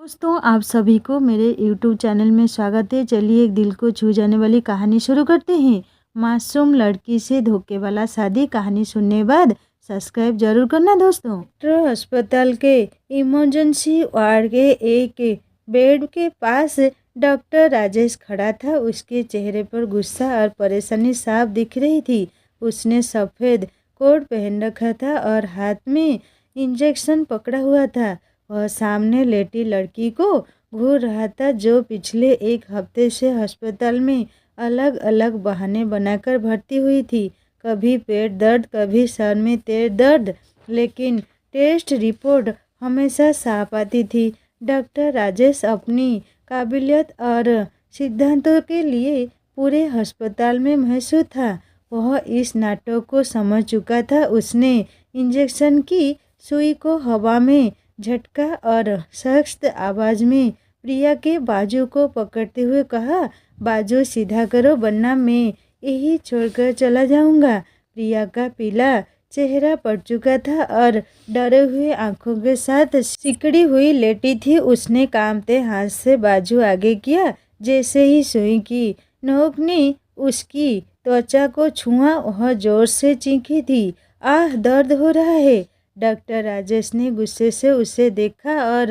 दोस्तों, आप सभी को मेरे YouTube चैनल में स्वागत है। चलिए एक दिल को छू जाने वाली कहानी शुरू करते हैं। मासूम लड़की से धोखे वाला शादी कहानी सुनने बाद सब्सक्राइब जरूर करना दोस्तों। डॉक्टर अस्पताल के इमरजेंसी वार्ड के एक बेड के पास डॉक्टर राजेश खड़ा था। उसके चेहरे पर गुस्सा और परेशानी साफ दिख रही थी। उसने सफ़ेद कोट पहन रखा था और हाथ में इंजेक्शन पकड़ा हुआ था। वह सामने लेटी लड़की को घूर रहा था जो पिछले एक हफ्ते से अस्पताल में अलग अलग बहाने बनाकर भर्ती हुई थी। कभी पेट दर्द, कभी सर में तेज दर्द, लेकिन टेस्ट रिपोर्ट हमेशा साफ आती थी। डॉक्टर राजेश अपनी काबिलियत और सिद्धांतों के लिए पूरे अस्पताल में मशहूर था। वह इस नाटक को समझ चुका था। उसने इंजेक्शन की सुई को हवा में झटका और सख्त आवाज़ में प्रिया के बाजू को पकड़ते हुए कहा, बाजू सीधा करो वरना मैं यही छोड़कर चला जाऊंगा। प्रिया का पीला चेहरा पड़ चुका था और डरे हुए आंखों के साथ सिकड़ी हुई लेटी थी। उसने कांपते हाथ से बाजू आगे किया। जैसे ही सुई की नोक ने उसकी त्वचा को छुआ, वह जोर से चीखी थी, आह दर्द हो रहा है। डॉक्टर राजेश ने गुस्से से उसे देखा और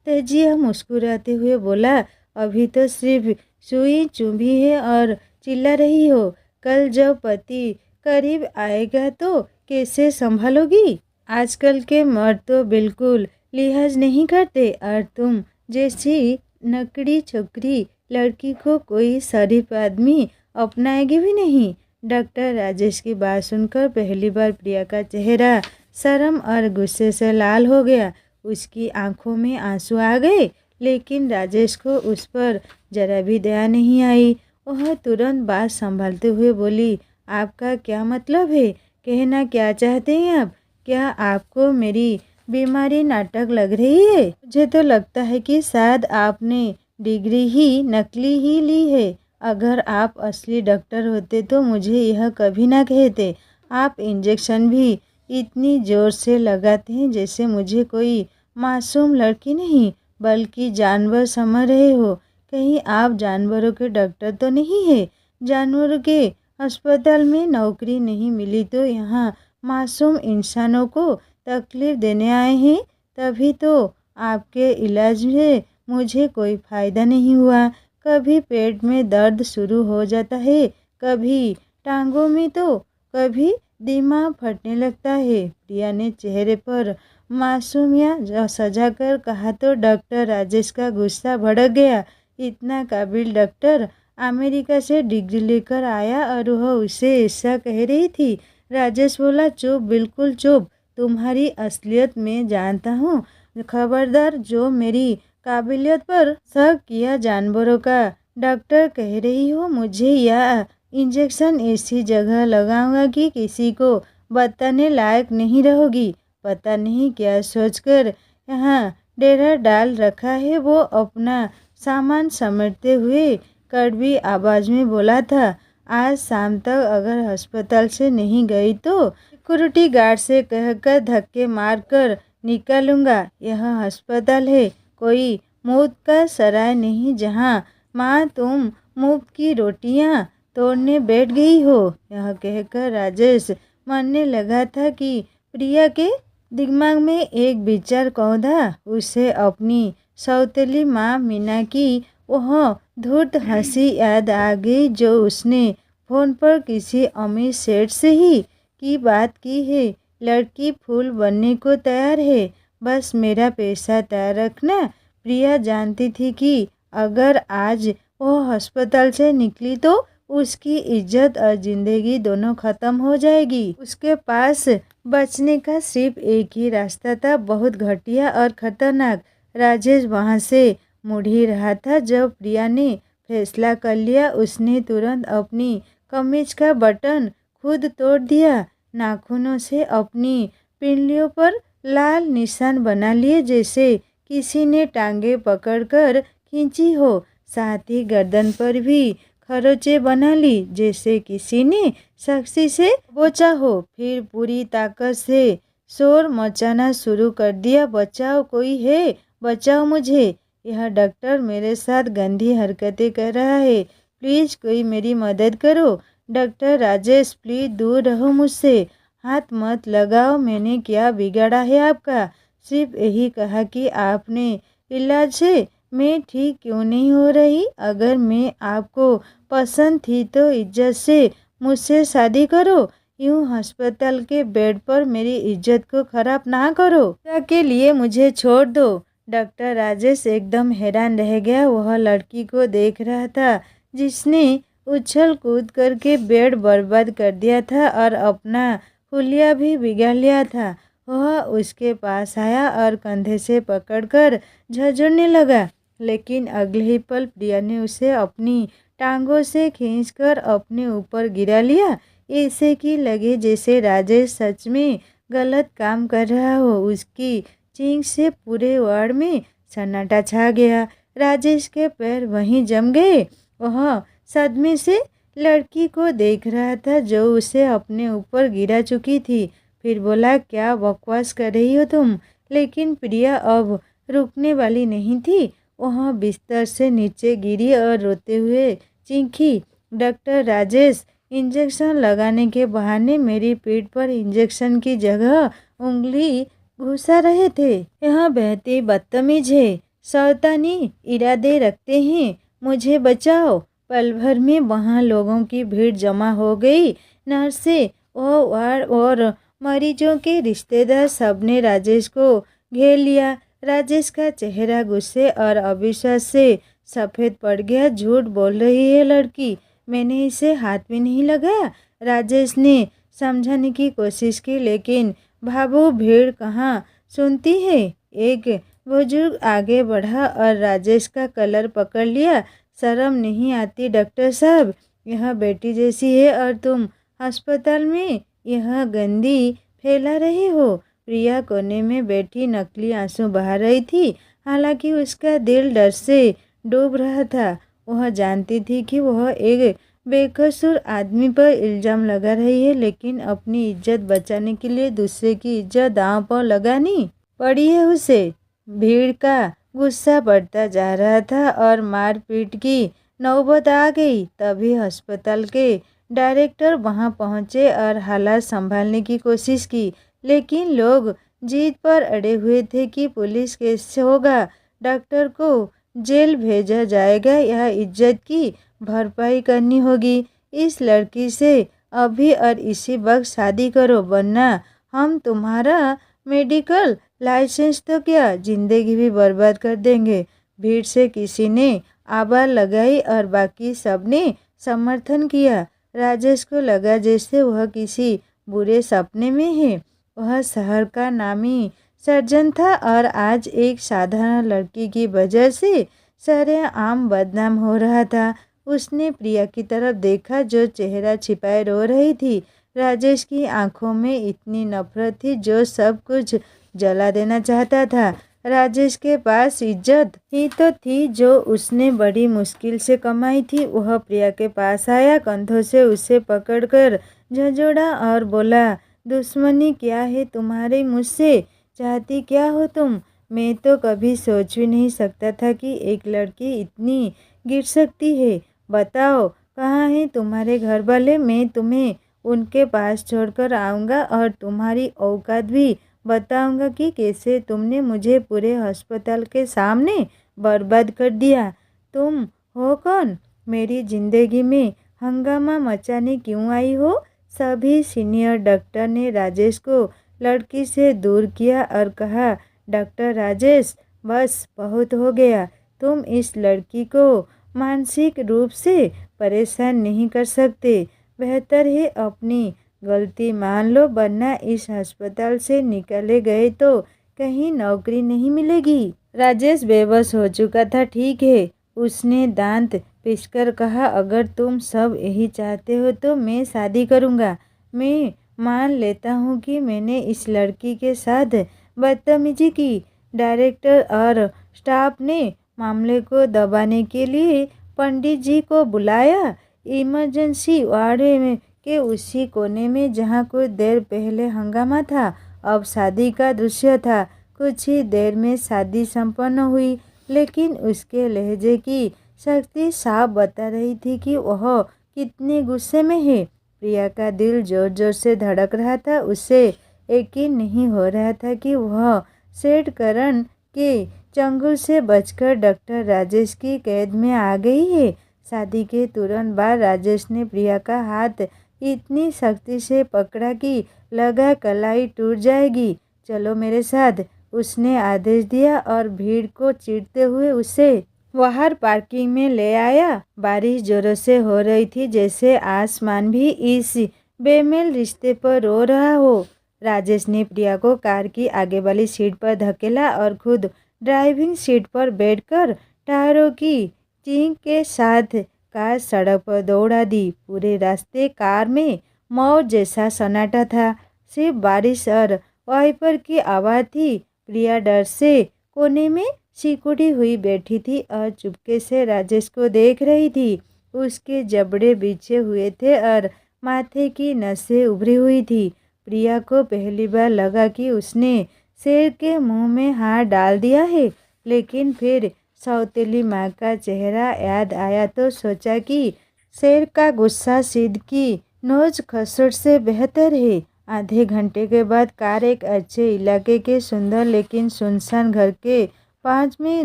तेजिया मुस्कुराते हुए बोला, अभी तो सिर्फ सुई चुभी है और चिल्ला रही हो। कल जब पति करीब आएगा तो कैसे संभालोगी? आजकल के मर्द तो बिल्कुल लिहाज नहीं करते और तुम जैसी नकड़ी छोकरी लड़की को कोई शरीफ आदमी अपनाएगी भी नहीं। डॉक्टर राजेश की बात सुनकर पहली बार प्रिया का चेहरा शर्म और गुस्से से लाल हो गया। उसकी आंखों में आंसू आ गए, लेकिन राजेश को उस पर जरा भी दया नहीं आई। वह तुरंत बात संभालते हुए बोली, आपका क्या मतलब है? कहना क्या चाहते हैं आप? क्या आपको मेरी बीमारी नाटक लग रही है? मुझे तो लगता है कि शायद आपने डिग्री ही नकली ही ली है। अगर आप असली डॉक्टर होते तो मुझे यह कभी ना कहते। आप इंजेक्शन भी इतनी ज़ोर से लगाते हैं जैसे मुझे कोई मासूम लड़की नहीं बल्कि जानवर समझ रहे हो। कहीं आप जानवरों के डॉक्टर तो नहीं है? जानवरों के अस्पताल में नौकरी नहीं मिली तो यहाँ मासूम इंसानों को तकलीफ़ देने आए हैं। तभी तो आपके इलाज में मुझे कोई फ़ायदा नहीं हुआ। कभी पेट में दर्द शुरू हो जाता है, कभी टांगों में तो कभी दिमाग फटने लगता है। प्रिया ने चेहरे पर मासूमियत सजाकर कहा तो डॉक्टर राजेश का गुस्सा भड़क गया। इतना काबिल डॉक्टर अमेरिका से डिग्री लेकर आया और वह उसे ऐसा कह रही थी। राजेश बोला, चुप, बिल्कुल चुप। तुम्हारी असलियत मैं जानता हूँ। खबरदार जो मेरी काबिलियत पर शक किया। जानवरों का डॉक्टर कह रही हो मुझे, या इंजेक्शन ऐसी जगह लगाऊंगा कि किसी को बताने लायक नहीं रहोगी। पता नहीं क्या सोचकर यहाँ डेरा डाल रखा है। वो अपना सामान समेटते हुए कड़वी आवाज़ में बोला था, आज शाम तक अगर अस्पताल से नहीं गई तो सिक्योरिटी गार्ड से कहकर धक्के मारकर निकालूंगा। यह अस्पताल है, कोई मुफ्त का सराय नहीं जहाँ माँ तुम मुफ्त की रोटियाँ तोड़ने बैठ गई हो। यह कहकर राजेश मानने लगा था कि प्रिया के दिमाग में एक विचार कौंधा। उसे अपनी सौतेली माँ मीना की वह धूर्त हंसी याद आ गई जो उसने फ़ोन पर किसी अमीर सेठ से ही की बात की है। लड़की फूल बनने को तैयार है, बस मेरा पैसा तैयार रखना। प्रिया जानती थी कि अगर आज वह अस्पताल से निकली तो उसकी इज्जत और ज़िंदगी दोनों ख़त्म हो जाएगी। उसके पास बचने का सिर्फ एक ही रास्ता था, बहुत घटिया और ख़तरनाक। राजेश वहाँ से मुड़ ही रहा था जब प्रिया ने फैसला कर लिया। उसने तुरंत अपनी कमीज का बटन खुद तोड़ दिया, नाखूनों से अपनी पिंडलियों पर लाल निशान बना लिए जैसे किसी ने टांगे पकड़कर खींची हो। साथ ही गर्दन पर भी खरोंचे बना ली जैसे किसी ने सख्ती से बोचा हो। फिर पूरी ताकत से शोर मचाना शुरू कर दिया, बचाओ, कोई है, बचाओ मुझे। यह डॉक्टर मेरे साथ गंदी हरकतें कर रहा है। प्लीज़ कोई मेरी मदद करो। डॉक्टर राजेश प्लीज़ दूर रहो मुझसे, हाथ मत लगाओ। मैंने क्या बिगाड़ा है आपका? सिर्फ यही कहा कि आपने इलाज से मैं ठीक क्यों नहीं हो रही। अगर मैं आपको पसंद थी तो इज्जत से मुझसे शादी करो। यूं अस्पताल के बेड पर मेरी इज्जत को खराब ना करो। के लिए मुझे छोड़ दो। डॉक्टर राजेश एकदम हैरान रह गया। वह लड़की को देख रहा था जिसने उछल कूद करके बेड बर्बाद कर दिया था और अपना हुलिया भी बिगाड़ लिया था। वह उसके पास आया और कंधे से पकड़कर झंझोड़ने लगा, लेकिन अगले ही पल प्रिया ने उसे अपनी टांगों से खींचकर अपने ऊपर गिरा लिया, ऐसे कि लगे जैसे राजेश सच में गलत काम कर रहा हो। उसकी चीख से पूरे वार्ड में सन्नाटा छा गया। राजेश के पैर वहीं जम गए। वह सदमे से लड़की को देख रहा था जो उसे अपने ऊपर गिरा चुकी थी। फिर बोला, क्या बकवास कर रही हो तुम? लेकिन प्रिया अब रुकने वाली नहीं थी। वह बिस्तर से नीचे गिरी और रोते हुए चीखी, डॉक्टर राजेश इंजेक्शन लगाने के बहाने मेरी पीठ पर इंजेक्शन की जगह उंगली घुसा रहे थे। यह बेहद बदतमीज है, शैतानी इरादे रखते हैं। मुझे बचाओ। पल भर में वहाँ लोगों की भीड़ जमा हो गई। नर्सें और मरीजों के रिश्तेदार सबने राजेश को घेर लिया। राजेश का चेहरा गुस्से और अविश्वास से सफ़ेद पड़ गया। झूठ बोल रही है लड़की, मैंने इसे हाथ भी नहीं लगाया। राजेश ने समझाने की कोशिश की, लेकिन भाभू भीड़ कहाँ सुनती है। एक बुजुर्ग आगे बढ़ा और राजेश का कलर पकड़ लिया। शर्म नहीं आती डॉक्टर साहब? यह बेटी जैसी है और तुम अस्पताल में यह गंदी फैला रही हो। प्रिया कोने में बैठी नकली आंसू बहा रही थी। हालांकि उसका दिल डर से डूब रहा था। वह जानती थी कि वह एक बेकसूर आदमी पर इल्ज़ाम लगा रही है, लेकिन अपनी इज्जत बचाने के लिए दूसरे की इज्जत दांव पर लगानी पड़ी है उसे। भीड़ का गुस्सा बढ़ता जा रहा था और मारपीट की नौबत आ गई। तभी अस्पताल के डायरेक्टर वहां पहुंचे और हालात संभालने की कोशिश की, लेकिन लोग जीत पर अड़े हुए थे कि पुलिस केस होगा, डॉक्टर को जेल भेजा जाएगा या इज्जत की भरपाई करनी होगी। इस लड़की से अभी और इसी वक्त शादी करो, वरना हम तुम्हारा मेडिकल लाइसेंस तो क्या, जिंदगी भी बर्बाद कर देंगे। भीड़ से किसी ने आवाज़ लगाई और बाकी सब ने समर्थन किया। राजेश को लगा जैसे वह किसी बुरे सपने में है। वह शहर का नामी सर्जन था और आज एक साधारण लड़की की वजह से सरेआम बदनाम हो रहा था। उसने प्रिया की तरफ देखा जो चेहरा छिपाए रो रही थी। राजेश की आंखों में इतनी नफरत थी जो सब कुछ जला देना चाहता था। राजेश के पास इज्जत ही तो थी जो उसने बड़ी मुश्किल से कमाई थी। वह प्रिया के पास आया, कंधों से उसे पकड़कर झंझोड़ा और बोला, दुश्मनी क्या है तुम्हारी मुझसे? चाहती क्या हो तुम? मैं तो कभी सोच भी नहीं सकता था कि एक लड़की इतनी गिर सकती है। बताओ कहाँ हैं तुम्हारे घर वाले? मैं तुम्हें उनके पास छोड़कर आऊँगा और तुम्हारी औकात भी बताऊँगा कि कैसे तुमने मुझे पूरे अस्पताल के सामने बर्बाद कर दिया। तुम हो कौन? मेरी ज़िंदगी में हंगामा मचाने क्यों आई हो? सभी सीनियर डॉक्टर ने राजेश को लड़की से दूर किया और कहा, डॉक्टर राजेश बस बहुत हो गया। तुम इस लड़की को मानसिक रूप से परेशान नहीं कर सकते। बेहतर है अपनी गलती मान लो, वरना इस अस्पताल से निकाले गए तो कहीं नौकरी नहीं मिलेगी। राजेश बेबस हो चुका था। ठीक है, उसने दांत पिसकर कहा, अगर तुम सब यही चाहते हो तो मैं शादी करूँगा। मैं मान लेता हूँ कि मैंने इस लड़की के साथ बदतमीजी की। डायरेक्टर और स्टाफ ने मामले को दबाने के लिए पंडित जी को बुलाया। इमरजेंसी वार्ड में के उसी कोने में जहाँ कुछ देर पहले हंगामा था, अब शादी का दृश्य था। कुछ ही देर में शादी संपन्न हुई। लेकिन उसके लहजे की शक्ति साफ बता रही थी कि वह कितने गुस्से में है। प्रिया का दिल जोर जोर से धड़क रहा था। उसे यकीन नहीं हो रहा था कि वह सेठ करण के चंगुल से बचकर डॉक्टर राजेश की कैद में आ गई है। शादी के तुरंत बाद राजेश ने प्रिया का हाथ इतनी सख्ती से पकड़ा कि लगा कलाई टूट जाएगी। चलो मेरे साथ, उसने आदेश दिया और भीड़ को चीरते हुए उसे बाहर पार्किंग में ले आया। बारिश जोरों से हो रही थी, जैसे आसमान भी इस बेमेल रिश्ते पर रो रहा हो। राजेश ने प्रिया को कार की आगे वाली सीट पर धकेला और खुद ड्राइविंग सीट पर बैठकर टायरों की चीख के साथ कार सड़क पर दौड़ा दी। पूरे रास्ते कार में मौत जैसा सन्नाटा था। सिर्फ बारिश और वाइपर की आवाज़ थी। प्रिया डर से कोने में सिकुड़ी हुई बैठी थी और चुपके से राजेश को देख रही थी। उसके जबड़े बिछे हुए थे और माथे की नसें उभरी हुई थी। प्रिया को पहली बार लगा कि उसने शेर के मुंह में हाथ डाल दिया है। लेकिन फिर सौतेली माँ का चेहरा याद आया तो सोचा कि शेर का गुस्सा सिद्ध की नोच खसोट से बेहतर है। आधे घंटे के बाद कार एक अच्छे इलाके के सुंदर लेकिन सुनसान घर के पास में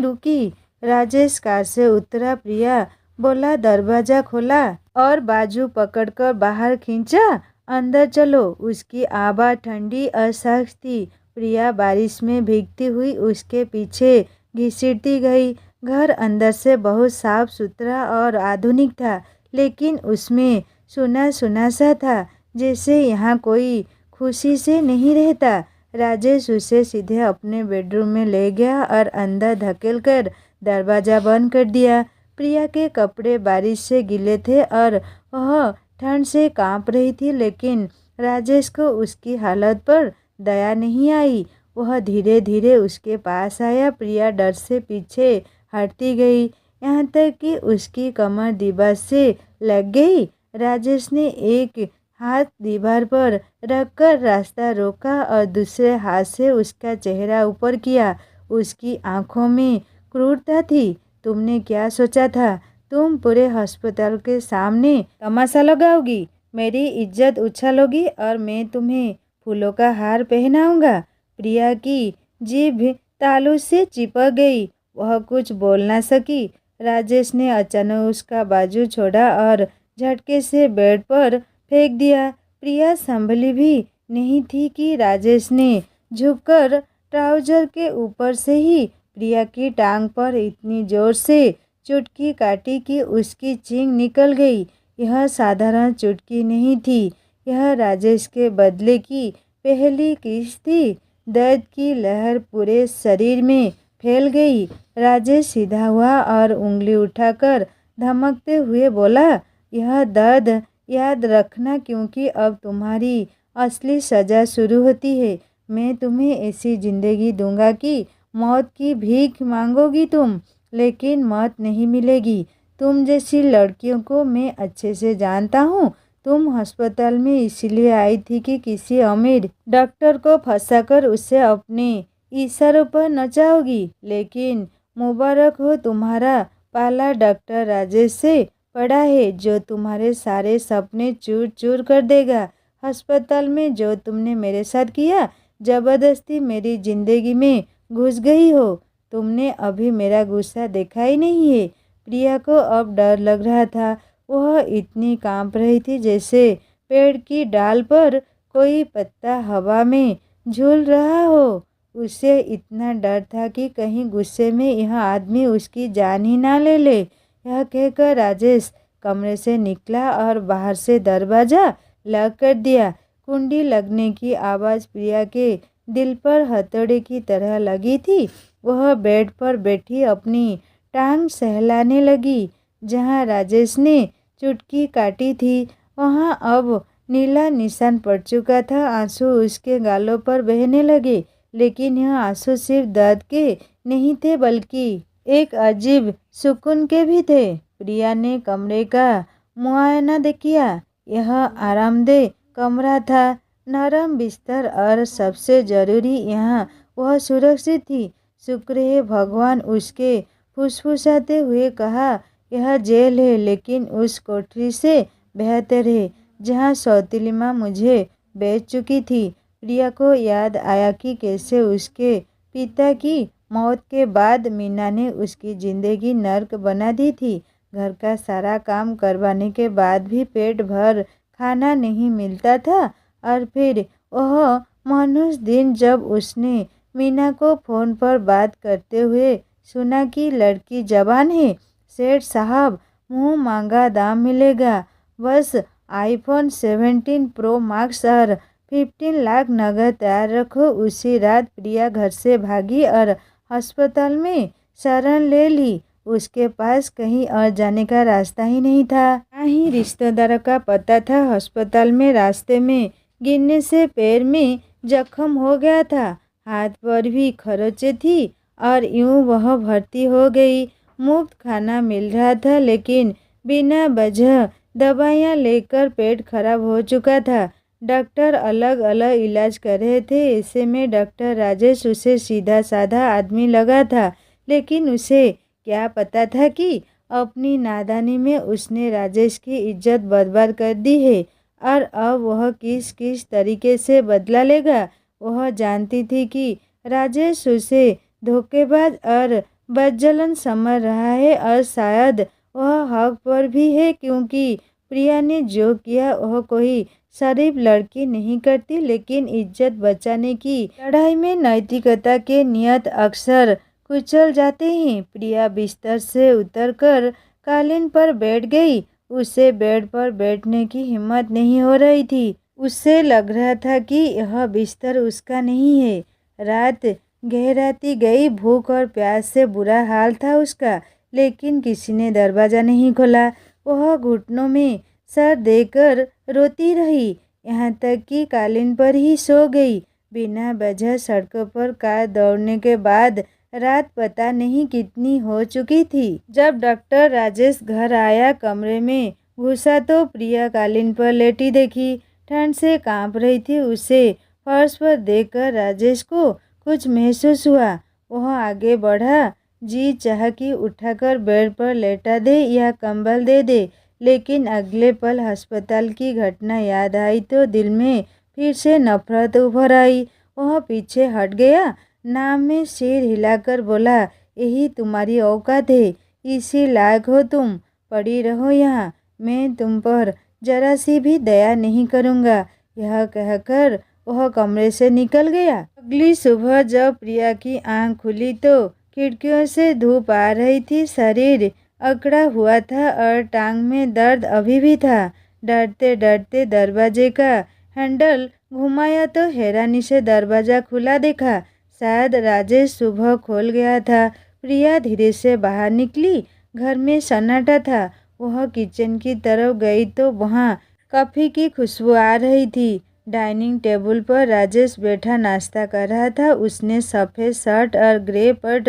रुकी। राजेश कार से उतरा। प्रिया बोला, दरवाजा खोला और बाजू पकड़कर बाहर खींचा। अंदर चलो। उसकी आवाज़ ठंडी और सख्त थी। प्रिया बारिश में भीगती हुई उसके पीछे घसीटती गई। घर अंदर से बहुत साफ सुथरा और आधुनिक था, लेकिन उसमें सुना सुना सा था, जैसे यहाँ कोई खुशी से नहीं रहता। राजेश उसे सीधे अपने बेडरूम में ले गया और अंदर धकेलकर दरवाज़ा बंद कर दिया। प्रिया के कपड़े बारिश से गीले थे और वह ठंड से कांप रही थी, लेकिन राजेश को उसकी हालत पर दया नहीं आई। वह धीरे धीरे उसके पास आया। प्रिया डर से पीछे हटती गई, यहाँ तक कि उसकी कमर दीवार से लग गई। राजेश ने एक हाथ दीवार पर रखकर रास्ता रोका और दूसरे हाथ से उसका चेहरा ऊपर किया। उसकी आंखों में क्रूरता थी। तुमने क्या सोचा था? तुम पूरे अस्पताल के सामने तमाशा लगाओगी, मेरी इज्जत उछालोगी और मैं तुम्हें फूलों का हार पहनाऊंगा। प्रिया की जीभ तालू से चिपक गई। वह कुछ बोल ना सकी। राजेश ने अचानक उसका बाजू छोड़ा और झटके से बेड पर फेंक दिया। प्रिया संभली भी नहीं थी कि राजेश ने झुककर ट्राउजर के ऊपर से ही प्रिया की टांग पर इतनी जोर से चुटकी काटी कि उसकी चीख निकल गई। यह साधारण चुटकी नहीं थी, यह राजेश के बदले की पहली किस्त थी। दर्द की लहर पूरे शरीर में फैल गई। राजेश सीधा हुआ और उंगली उठाकर धमकते हुए बोला, यह दर्द याद रखना, क्योंकि अब तुम्हारी असली सज़ा शुरू होती है। मैं तुम्हें ऐसी ज़िंदगी दूंगा कि मौत की भीख मांगोगी तुम, लेकिन मौत नहीं मिलेगी। तुम जैसी लड़कियों को मैं अच्छे से जानता हूँ। तुम अस्पताल में इसलिए आई थी कि किसी अमीर डॉक्टर को फंसाकर उसे अपने इशारों पर नचाओगी, लेकिन मुबारक हो, तुम्हारा पाला डॉक्टर राजेश से पड़ा है, जो तुम्हारे सारे सपने चूर चूर कर देगा। अस्पताल में जो तुमने मेरे साथ किया, ज़बरदस्ती मेरी ज़िंदगी में घुस गई हो। तुमने अभी मेरा गुस्सा देखा ही नहीं है। प्रिया को अब डर लग रहा था। वह इतनी कांप रही थी जैसे पेड़ की डाल पर कोई पत्ता हवा में झूल रहा हो। उसे इतना डर था कि कहीं गुस्से में यह आदमी उसकी जान ही ना ले ले। यह कहकर राजेश कमरे से निकला और बाहर से दरवाज़ा लॉक कर दिया। कुंडी लगने की आवाज़ प्रिया के दिल पर हथौड़े की तरह लगी थी। वह बेड पर बैठी अपनी टांग सहलाने लगी। जहाँ राजेश ने चुटकी काटी थी, वहाँ अब नीला निशान पड़ चुका था। आंसू उसके गालों पर बहने लगे, लेकिन यह आंसू सिर्फ दर्द के नहीं थे, बल्कि एक अजीब सुकून के भी थे। प्रिया ने कमरे का मुआयना किया। यह आरामदेह कमरा था, नरम बिस्तर और सबसे ज़रूरी, यहाँ वह सुरक्षित थी। शुक्र है भगवान, उसके फुसफुसाते हुए कहा। यह जेल है, लेकिन उस कोठरी से बेहतर है जहाँ सौतीली माँ मुझे बेच चुकी थी। प्रिया को याद आया कि कैसे उसके पिता की मौत के बाद मीना ने उसकी ज़िंदगी नर्क बना दी थी। घर का सारा काम करवाने के बाद भी पेट भर खाना नहीं मिलता था। और फिर वह मायूस दिन जब उसने मीना को फ़ोन पर बात करते हुए सुना कि लड़की जवान है। सेठ साहब, मुँह मांगा दाम मिलेगा, बस आईफोन 17 प्रो मैक्स और 15 लाख नगद तैयार रखो। उसी रात प्रिया घर से भागी और अस्पताल में शरण ले ली। उसके पास कहीं और जाने का रास्ता ही नहीं था, ना ही रिश्तेदारों का पता था। अस्पताल में रास्ते में गिरने से पैर में जख्म हो गया था, हाथ पर भी खरोंचें थी और यूं वह भर्ती हो गई। मुफ्त खाना मिल रहा था, लेकिन बिना वजह दवाइयाँ लेकर पेट खराब हो चुका था। डॉक्टर अलग अलग इलाज कर रहे थे। ऐसे में डॉक्टर राजेश उसे सीधा साधा आदमी लगा था, लेकिन उसे क्या पता था कि अपनी नादानी में उसने राजेश की इज्जत बर्बाद कर दी है और अब वह किस किस तरीके से बदला लेगा। वह जानती थी कि राजेश उसे धोखेबाज और बदजलन समझ रहा है और शायद वह हक पर भी है, क्योंकि प्रिया ने जो किया वह कोई शरीफ लड़की नहीं करती। लेकिन इज्जत बचाने की लड़ाई में नैतिकता के नियत अक्सर कुचल जाते हैं। प्रिया बिस्तर से उतरकर कालीन पर बैठ गई। उसे बेड पर बैठने की हिम्मत नहीं हो रही थी। उससे लग रहा था कि यह बिस्तर उसका नहीं है। रात गहराती गई। भूख और प्यास से बुरा हाल था उसका, लेकिन किसी ने दरवाज़ा नहीं खोला। वह घुटनों में सर देकर रोती रही, यहाँ तक कि कालीन पर ही सो गई। बिना वजह सड़कों पर कार दौड़ने के बाद रात पता नहीं कितनी हो चुकी थी। जब डॉक्टर राजेश घर आया, कमरे में घुसा तो प्रिया कालीन पर लेटी देखी। ठंड से कांप रही थी। उसे फर्श पर देखकर राजेश को कुछ महसूस हुआ। वह आगे बढ़ा, जी चाह कि उठाकर बेड पर लेटा दे या कंबल दे दे, लेकिन अगले पल अस्पताल की घटना याद आई तो दिल में फिर से नफरत उभर आई। वह पीछे हट गया, नाम में सिर हिलाकर बोला, यही तुम्हारी औकात है, इसी लायक हो तुम। पड़ी रहो यहाँ, मैं तुम पर जरा सी भी दया नहीं करूँगा। यह कहकर वह कमरे से निकल गया। अगली सुबह जब प्रिया की आंख खुली तो खिड़कियों से धूप आ रही थी। शरीर अकड़ा हुआ था और टांग में दर्द अभी भी था। डरते डरते दरवाजे का हैंडल घुमाया तो हैरानी से दरवाज़ा खुला देखा। शायद राजेश सुबह खोल गया था। प्रिया धीरे से बाहर निकली। घर में सन्नाटा था। वह किचन की तरफ गई तो वहाँ कॉफ़ी की खुशबू आ रही थी। डाइनिंग टेबल पर राजेश बैठा नाश्ता कर रहा था। उसने सफ़ेद शर्ट और ग्रे पैंट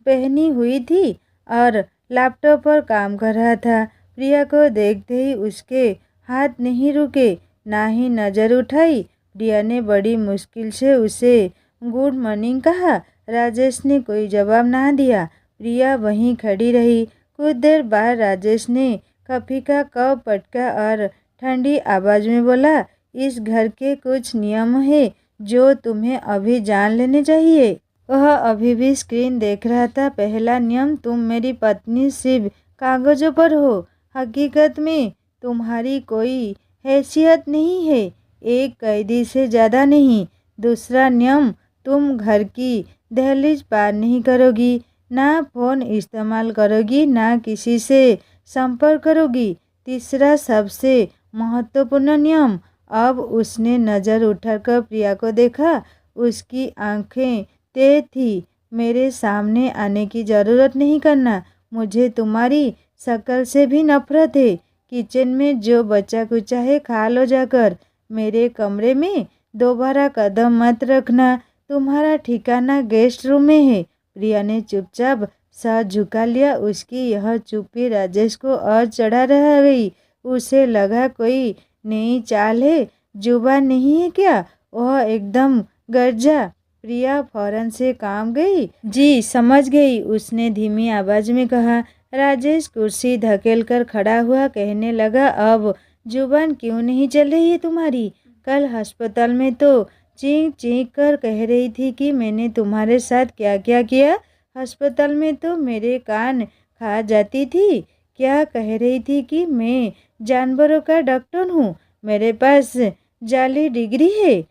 पहनी हुई थी और लैपटॉप पर काम कर रहा था। प्रिया को देखते ही उसके हाथ नहीं रुके, ना ही नज़र उठाई। प्रिया ने बड़ी मुश्किल से उसे गुड मॉर्निंग कहा। राजेश ने कोई जवाब ना दिया। प्रिया वहीं खड़ी रही। कुछ देर बाद राजेश ने कॉफ़ी का कप पटका और ठंडी आवाज़ में बोला, इस घर के कुछ नियम हैं जो तुम्हें अभी जान लेने चाहिए। वह अभी भी स्क्रीन देख रहा था। पहला नियम, तुम मेरी पत्नी सिर्फ कागज़ों पर हो, हकीकत में तुम्हारी कोई हैसियत नहीं है, एक कैदी से ज़्यादा नहीं। दूसरा नियम, तुम घर की दहलीज पार नहीं करोगी, ना फ़ोन इस्तेमाल करोगी, ना किसी से संपर्क करोगी। तीसरा सबसे महत्वपूर्ण नियम, अब उसने नज़र उठाकर प्रिया को देखा। उसकी आंखें तेज थी। मेरे सामने आने की ज़रूरत नहीं करना, मुझे तुम्हारी शक्ल से भी नफरत है। किचन में जो बचा कुचा है खा लो जाकर। मेरे कमरे में दोबारा कदम मत रखना। तुम्हारा ठिकाना गेस्ट रूम में है। प्रिया ने चुपचाप सर झुका लिया। उसकी यह चुप्पी राजेश को और चढ़ा रह गई। उसे लगा कोई नई चाल है। जुबान नहीं है क्या? वह एकदम गरजा। प्रिया फौरन से काम गई। जी समझ गई, उसने धीमी आवाज में कहा। राजेश कुर्सी धकेलकर खड़ा हुआ, कहने लगा, अब जुबान क्यों नहीं चल रही है तुम्हारी? कल अस्पताल में तो चीख चीख कर कह रही थी कि मैंने तुम्हारे साथ क्या क्या किया। अस्पताल में तो मेरे कान खा जाती थी। क्या कह रही थी कि मैं जानवरों का डॉक्टर हूँ, मेरे पास जाली डिग्री है।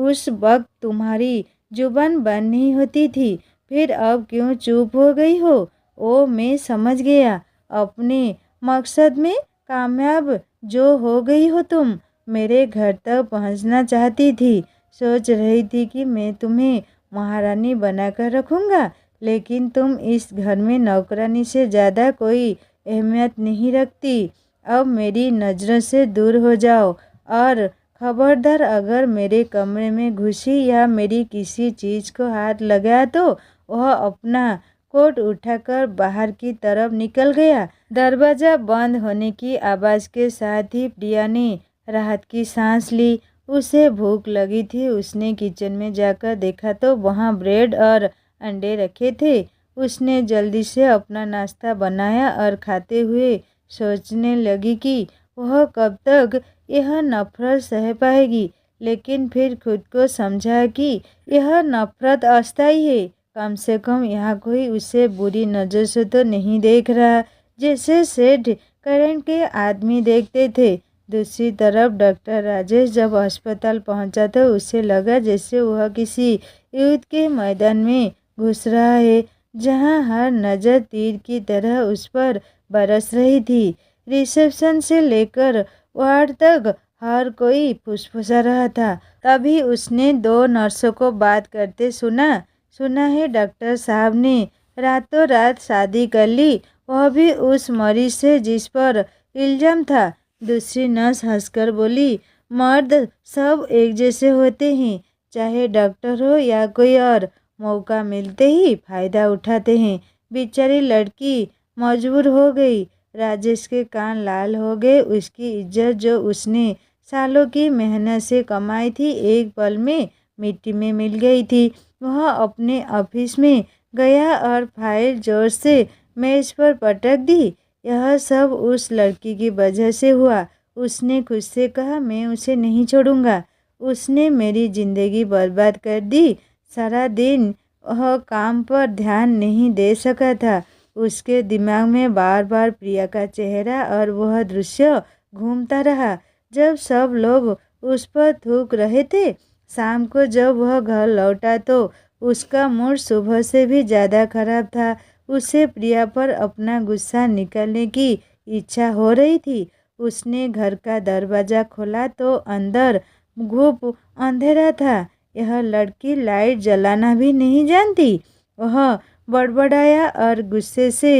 उस वक्त तुम्हारी जुबान बंद नहीं होती थी, फिर अब क्यों चुप हो गई हो? ओ मैं समझ गया, अपने मकसद में कामयाब जो हो गई हो तुम। मेरे घर तक पहुंचना चाहती थी, सोच रही थी कि मैं तुम्हें महारानी बनाकर रखूँगा, लेकिन तुम इस घर में नौकरानी से ज़्यादा कोई अहमियत नहीं रखती। अब मेरी नज़रों से दूर हो जाओ और खबरदार अगर मेरे कमरे में घुसी या मेरी किसी चीज़ को हाथ लगाया तो वह अपना कोट उठाकर बाहर की तरफ निकल गया। दरवाज़ा बंद होने की आवाज़ के साथ ही प्रिया ने राहत की सांस ली। उसे भूख लगी थी। उसने किचन में जाकर देखा तो वहाँ ब्रेड और अंडे रखे थे। उसने जल्दी से अपना नाश्ता बनाया और खाते हुए सोचने लगी कि वह कब तक यह नफरत सह पाएगी। लेकिन फिर खुद को समझा कि यह नफरत अस्थायी है। कम से कम यहाँ कोई उसे बुरी नज़र से तो नहीं देख रहा, जैसे सेठ करण के आदमी देखते थे। दूसरी तरफ डॉक्टर राजेश जब अस्पताल पहुंचा तो उसे लगा जैसे वह किसी युद्ध के मैदान में घुस रहा है, जहां हर नज़र तीर की तरह उस पर बरस रही थी। रिसेप्शन से लेकर वार्ड तक हर कोई फुसफुसा रहा था। तभी उसने दो नर्सों को बात करते सुना है डॉक्टर साहब ने रातों रात शादी कर ली, वह भी उस मरीज से जिस पर इल्ज़ाम था। दूसरी नर्स हंसकर बोली, मर्द सब एक जैसे होते हैं, चाहे डॉक्टर हो या कोई और, मौका मिलते ही फ़ायदा उठाते हैं। बेचारी लड़की मजबूर हो गई। राजेश के कान लाल हो गए। उसकी इज्जत जो उसने सालों की मेहनत से कमाई थी, एक पल में मिट्टी में मिल गई थी। वह अपने ऑफिस में गया और फाइल जोर से मेज पर पटक दी। यह सब उस लड़की की वजह से हुआ। उसने खुद से कहा, मैं उसे नहीं छोड़ूंगा। उसने मेरी ज़िंदगी बर्बाद कर दी। सारा दिन वह काम पर ध्यान नहीं दे सका था। उसके दिमाग में बार बार प्रिया का चेहरा और वह दृश्य घूमता रहा जब सब लोग उस पर थूक रहे थे। शाम को जब वह घर लौटा तो उसका मूड सुबह से भी ज़्यादा खराब था। उसे प्रिया पर अपना गुस्सा निकालने की इच्छा हो रही थी। उसने घर का दरवाज़ा खोला तो अंदर घुप अंधेरा था। यह लड़की लाइट जलाना भी नहीं जानती। वह बड़बड़ाया और गुस्से से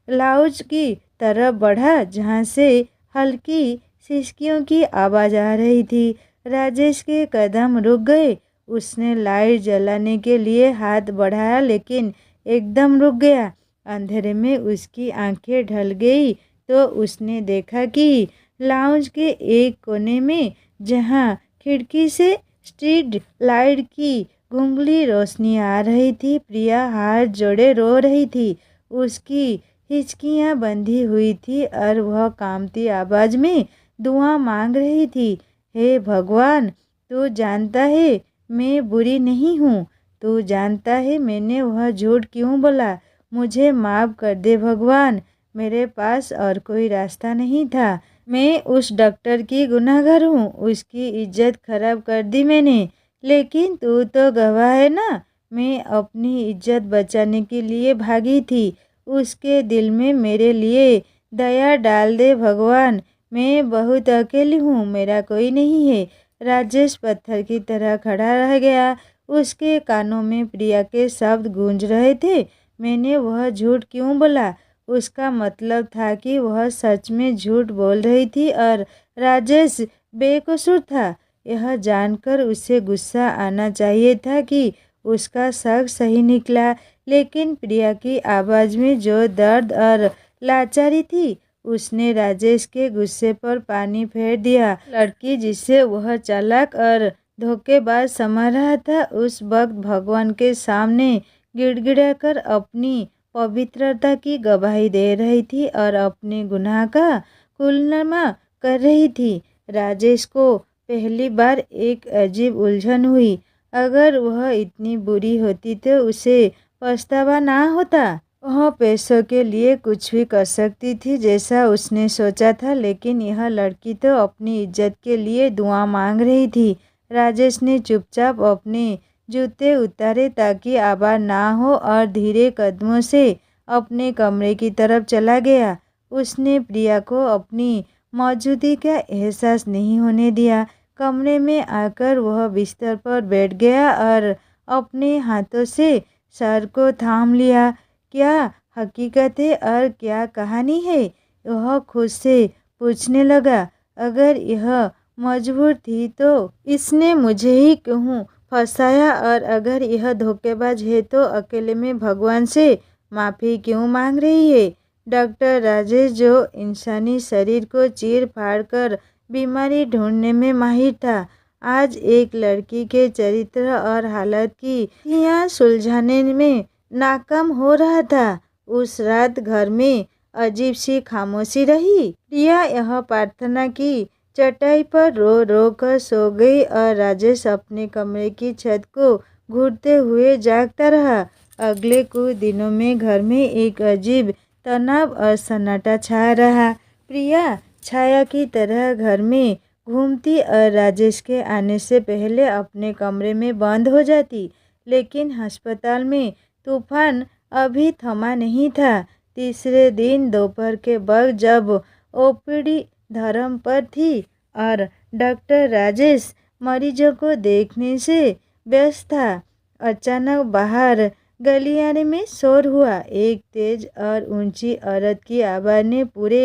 लाउंज की तरफ बढ़ा, जहाँ से हल्की सिसकियों की आवाज़ आ रही थी। राजेश के कदम रुक गए। उसने लाइट जलाने के लिए हाथ बढ़ाया, लेकिन एकदम रुक गया। अंधेरे में उसकी आंखें ढल गई तो उसने देखा कि लाउंज के एक कोने में, जहाँ खिड़की से स्ट्रीट लाइट की धुंधली रोशनी आ रही थी, प्रिया हाथ जोड़े रो रही थी। उसकी हिचकियाँ बंधी हुई थी और वह कांपती आवाज़ में दुआ मांग रही थी। हे भगवान, तू जानता है मैं बुरी नहीं हूँ। तू जानता है मैंने वह झूठ क्यों बोला। मुझे माफ़ कर दे भगवान। मेरे पास और कोई रास्ता नहीं था। मैं उस डॉक्टर की गुनहगार हूँ। उसकी इज्जत खराब कर दी मैंने। लेकिन तू तो गवाह है ना, मैं अपनी इज्जत बचाने के लिए भागी थी। उसके दिल में मेरे लिए दया डाल दे भगवान। मैं बहुत अकेली हूँ, मेरा कोई नहीं है। राजेश पत्थर की तरह खड़ा रह गया। उसके कानों में प्रिया के शब्द गूंज रहे थे। मैंने वह झूठ क्यों बोला? उसका मतलब था कि वह सच में झूठ बोल रही थी और राजेश बेकसूर था। यह जानकर उसे गुस्सा आना चाहिए था कि उसका शक सही निकला, लेकिन प्रिया की आवाज़ में जो दर्द और लाचारी थी, उसने राजेश के गुस्से पर पानी फेर दिया। लड़की जिसे वह चालाक और धोखेबाज समझ रहा था। उस वक्त भगवान के सामने गिड़गिड़ाकर अपनी पवित्रता की गवाही दे रही थी और अपने गुनाह का कुलनामा कर रही थी। राजेश को पहली बार एक अजीब उलझन हुई। अगर वह इतनी बुरी होती तो उसे पछतावा ना होता। वह पैसों के लिए कुछ भी कर सकती थी जैसा उसने सोचा था, लेकिन यह लड़की तो अपनी इज्जत के लिए दुआ मांग रही थी। राजेश ने चुपचाप अपने जूते उतारे ताकि आवाज ना हो और धीरे कदमों से अपने कमरे की तरफ चला गया। उसने प्रिया को अपनी मौजूदगी का एहसास नहीं होने दिया। कमरे में आकर वह बिस्तर पर बैठ गया और अपने हाथों से सर को थाम लिया। क्या हकीकत है और क्या कहानी है, वह खुद से पूछने लगा। अगर यह मजबूर थी तो इसने मुझे ही क्यों फंसाया, और अगर यह धोखेबाज है तो अकेले में भगवान से माफ़ी क्यों मांग रही है। डॉक्टर राजेश, जो इंसानी शरीर को चीर फाड़ कर बीमारी ढूंढने में माहिर था, आज एक लड़की के चरित्र और हालत की यहाँ सुलझाने में नाकाम हो रहा था। उस रात घर में अजीब सी खामोशी रही। प्रिया यह प्रार्थना की चटाई पर रो रो कर सो गई और राजेश अपने कमरे की छत को घूरते हुए जागता रहा। अगले कुछ दिनों में घर में एक अजीब तनाव और सन्नाटा छा रहा। प्रिया छाया की तरह घर में घूमती और राजेश के आने से पहले अपने कमरे में बंद हो जाती। लेकिन अस्पताल में तूफान अभी थमा नहीं था। तीसरे दिन दोपहर के वक्त जब ओपीडी धर्म पर थी और डॉक्टर राजेश मरीजों को देखने से व्यस्त था, अचानक बाहर गलियारे में शोर हुआ। एक तेज और ऊंची औरत की आवाज़ ने पूरे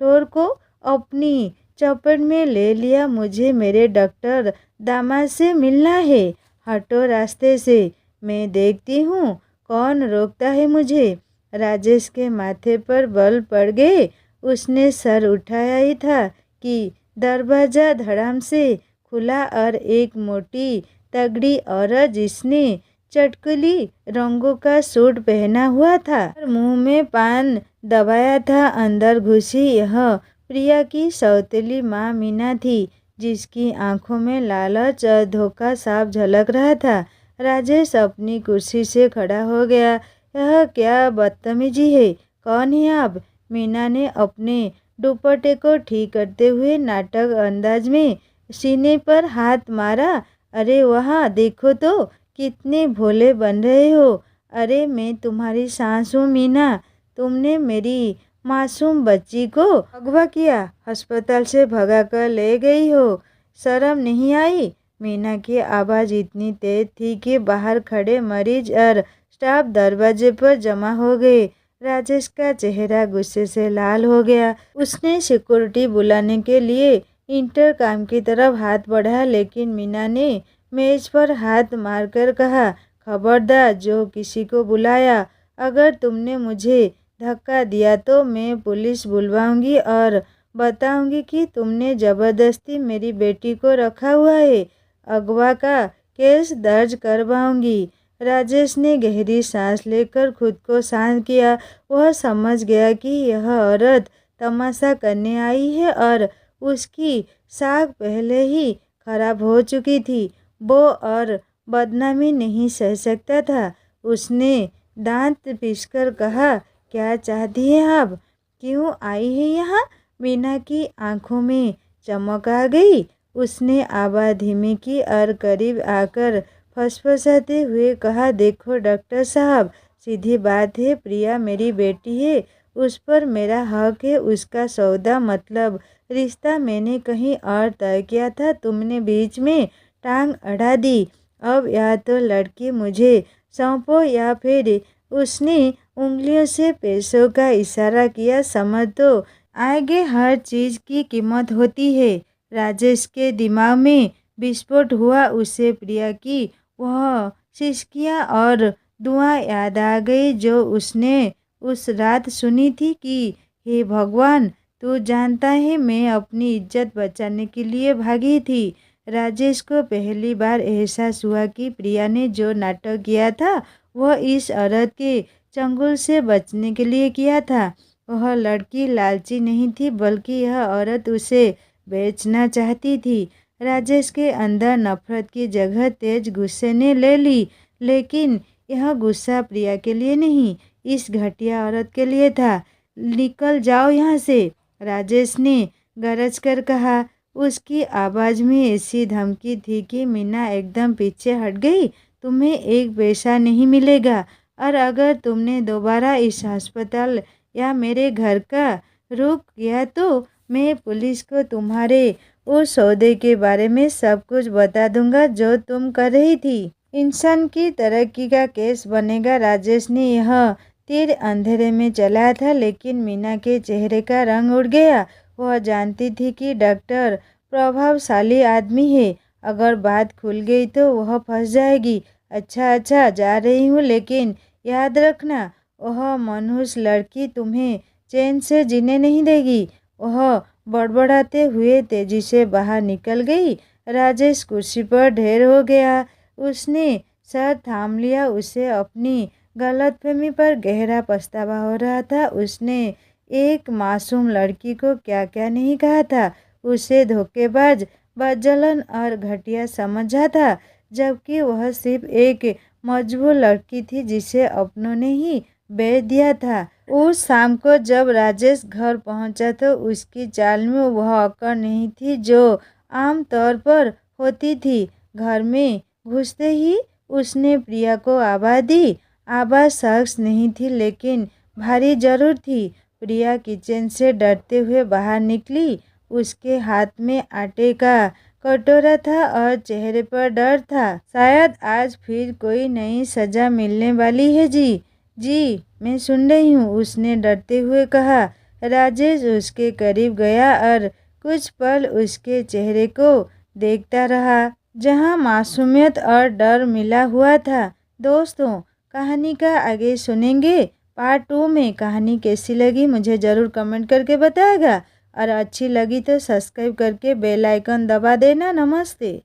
फ्लोर को अपनी चपेट में ले लिया। मुझे मेरे डॉक्टर दामाद से मिलना है, हटो रास्ते से, मैं देखती हूँ कौन रोकता है मुझे। राजेश के माथे पर बल पड़ गए। उसने सर उठाया ही था कि दरवाज़ा धड़ाम से खुला और एक मोटी तगड़ी औरत जिसने चटकली रंगों का सूट पहना हुआ था और मुंह में पान दबाया था, अंदर घुसी। यह प्रिया की सौतेली माँ मीना थी, जिसकी आंखों में लालच और धोखा साफ झलक रहा था। राजेश अपनी कुर्सी से खड़ा हो गया। यह क्या बदतमीजी है, कौन है आप? मीना ने अपने दुपट्टे को ठीक करते हुए नाटक अंदाज में सीने पर हाथ मारा। अरे वहाँ देखो तो, कितने भोले बन रहे हो। अरे मैं तुम्हारी सास हूँ मीना, तुमने मेरी मासूम बच्ची को अगवा किया, अस्पताल से भगा कर ले गई हो, शर्म नहीं आई? मीना की आवाज़ इतनी तेज थी कि बाहर खड़े मरीज और स्टाफ दरवाजे पर जमा हो गए। राजेश का चेहरा गुस्से से लाल हो गया। उसने सिक्योरिटी बुलाने के लिए इंटरकॉम की तरफ हाथ बढ़ाया, लेकिन मीना ने मेज पर हाथ मारकर कहा, खबरदार, जो किसी को बुलाया, अगर तुमने मुझे धक्का दिया तो मैं पुलिस बुलवाऊंगी और बताऊंगी कि तुमने ज़बरदस्ती मेरी बेटी को रखा हुआ है, अगवा का केस दर्ज करवाऊंगी। राजेश ने गहरी सांस लेकर खुद को शांत किया। वह समझ गया कि यह औरत तमाशा करने आई है और उसकी साख पहले ही खराब हो चुकी थी। वो और बदनामी नहीं सह सकता था। उसने दांत पीसकर कहा, क्या चाहती है आप? क्यों आई है यहाँ? मीना की आंखों में चमक आ गई। उसने आवाज़ धीमी की और करीब आकर फसफसाते हुए कहा, देखो डॉक्टर साहब, सीधी बात है, प्रिया मेरी बेटी है, उस पर मेरा हक है। उसका सौदा मतलब रिश्ता मैंने कहीं और तय किया था, तुमने बीच में टांग अड़ा दी। अब या तो लड़की मुझे सौंपो या फिर, उसने उंगलियों से पैसों का इशारा किया, समझ तो आगे हर चीज़ की कीमत होती है। राजेश के दिमाग में विस्फोट हुआ। उसे प्रिया की वह सिसकियाँ और दुआ याद आ गई जो उसने उस रात सुनी थी कि हे भगवान, तू जानता है मैं अपनी इज्जत बचाने के लिए भागी थी। राजेश को पहली बार एहसास हुआ कि प्रिया ने जो नाटक किया था वह इस औरत के चंगुल से बचने के लिए किया था। वह लड़की लालची नहीं थी, बल्कि यह औरत उसे बेचना चाहती थी। राजेश के अंदर नफरत की जगह तेज गुस्से ने ले ली, लेकिन यह गुस्सा प्रिया के लिए नहीं, इस घटिया औरत के लिए था। निकल जाओ यहाँ से, राजेश ने गरज कर कहा। उसकी आवाज़ में ऐसी धमकी थी कि मीना एकदम पीछे हट गई। तुम्हें एक पैसा नहीं मिलेगा, और अगर तुमने दोबारा इस अस्पताल या मेरे घर का रुख किया तो मैं पुलिस को तुम्हारे उस सौदे के बारे में सब कुछ बता दूंगा जो तुम कर रही थी। इंसान की तरक्की का केस बनेगा। राजेश ने यह तीर अंधेरे में चलाया था, लेकिन मीना के चेहरे का रंग उड़ गया। वह जानती थी कि डॉक्टर प्रभावशाली आदमी है, अगर बात खुल गई तो वह फंस जाएगी। अच्छा जा रही हूँ, लेकिन याद रखना वह मनहूस लड़की तुम्हें चैन से जीने नहीं देगी। वह बड़बड़ाते हुए तेजी से बाहर निकल गई। राजेश कुर्सी पर ढेर हो गया। उसने सर थाम लिया। उसे अपनी गलतफहमी पर गहरा पछतावा हो रहा था। उसने एक मासूम लड़की को क्या क्या नहीं कहा था। उसे धोखेबाज, बदजलन और घटिया समझा था, जबकि वह सिर्फ एक मजबूर लड़की थी जिसे अपनों ने ही बेच दिया था। उस शाम को जब राजेश घर पहुंचा तो उसकी चाल में वह अकड़ नहीं थी जो आम तौर पर होती थी। घर में घुसते ही उसने प्रिया को आवाज़ दी। आवाज़ सख्त नहीं थी, लेकिन भारी जरूर थी। प्रिया किचन से डरते हुए बाहर निकली। उसके हाथ में आटे का कटोरा था और चेहरे पर डर था। शायद आज फिर कोई नई सजा मिलने वाली है। जी मैं सुन रही हूँ, उसने डरते हुए कहा। राजेश उसके करीब गया और कुछ पल उसके चेहरे को देखता रहा, जहाँ मासूमियत और डर मिला हुआ था। दोस्तों, कहानी का आगे सुनेंगे। पार्ट 2 में कहानी कैसी लगी मुझे ज़रूर कमेंट करके बताएगा, और अच्छी लगी तो सब्सक्राइब करके बेल आइकन दबा देना। नमस्ते।